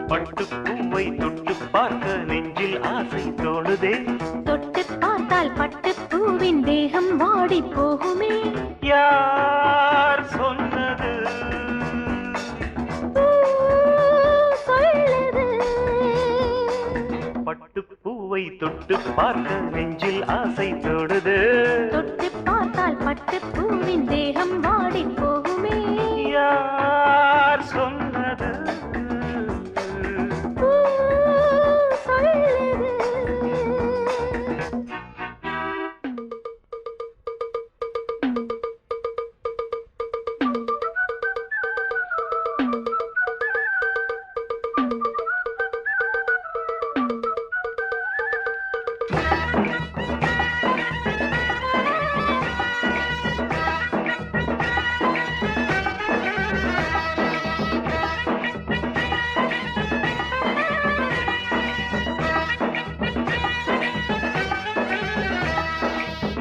பட்டுப்பூவை தொட்டு பார்க்க நெஞ்சில் ஆசை தோணுதே. தொட்டு பார்த்தால் பட்டுப்பூவின் தேகம் வாடி போகுமே. யார் சொன்னது? சொல்லுது. பட்டுப்பூவை தொட்டு பார்க்க நெஞ்சில் ஆசை தோணுது. தொட்டு பார்த்தால் பட்டுப்பூவின் தேகம் வாடி போகுமே. யார் சொன்னது?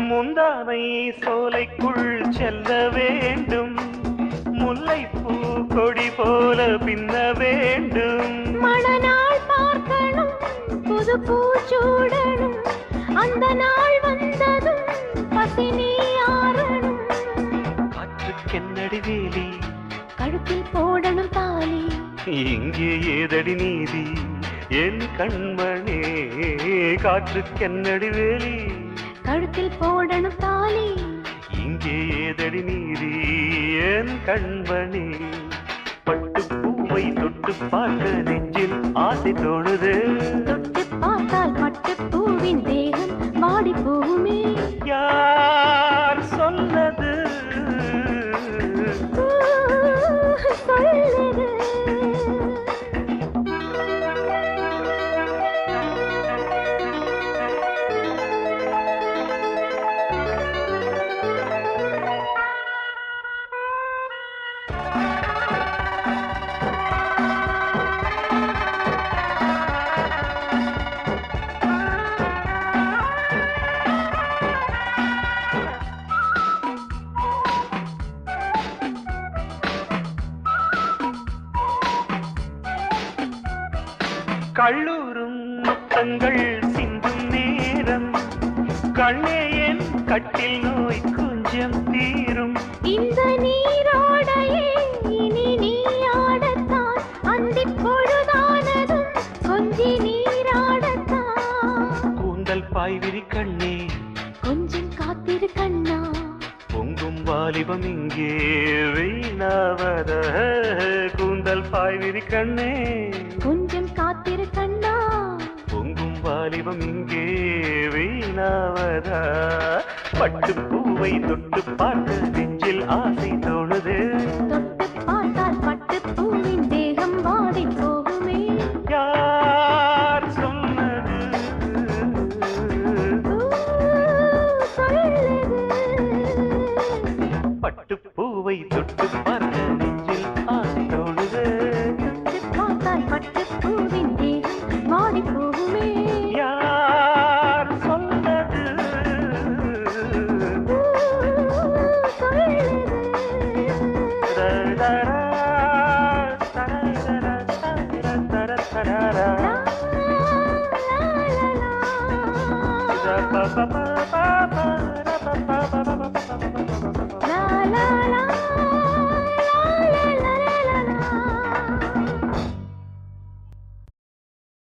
முந்தானை சோலைக்குள் செல்ல வேண்டும். முல்லைப்பூ கொடி போல பின்ன வேண்டும். மணநாள் பார்க்கணும், புது பூச்சூடணும். அந்த நாள் வந்ததும் பசினி ஆறணும். காற்றுக்கென்னடி வேலி, கழுத்தில் போடணும் தாலி. இங்கே ஏதடி நீதி என் கண்மணி? காற்றுக்கென்னடி வேலி, கழுத்தில் போடணும் தாலி. இங்கே ஏதடி நீதி என் கண்மணி? பட்டுப்பூவை தொட்டு பார்க்க நெஞ்சில் ஆசை தோணுது. தொட்டு பார்த்தால் பட்டுப்பூவின் தேகம் வாடி போகுமே. யார் சொன்னது? சொல்லுது. கள்ளூரும் முத்தங்கள் சிந்தும் நேரம், கண்ணே என் கட்டில் நோய் கொஞ்சம் தீரும். இந்த நீரோடையே இனி நீயாடத்தான். அந்திப் பொழுதானதும் கொஞ்சி நீராடத்தான். கூந்தல் பாய்விரி கண்ணே, கொஞ்சம் காத்திரு கண்ணா. பொங்கும் வாலிபம் இங்கே வீணாவத. கூந்தல் பாய்விரி கண்ணே, கொஞ்சம் காத்திரு கண்ணா. பொங்கும் வாலிபம் இங்கே வீணாவதா? பட்டுப்பூவை தொட்டு பார்க்க நெஞ்சில் ஆசை தோணுது. தொட்டு பார்த்தால் பட்டுப்பூவின் தேகம் வாடி போகுமே. யார் சொன்னது? சொல்லுது. பட்டுப்பூவை தொட்டு பார்க்க நெஞ்சில் ஆசை தோணுது. தொட்டு பார்த்தால் பட்டுப்பூவின் தேகம் வாடி போகுமே. யார் சொன்னது? சொல்லுது. தரதரா, தரதரா, தரதரா, தரதரா. லா, லா, லா, லா. Da ba ba ba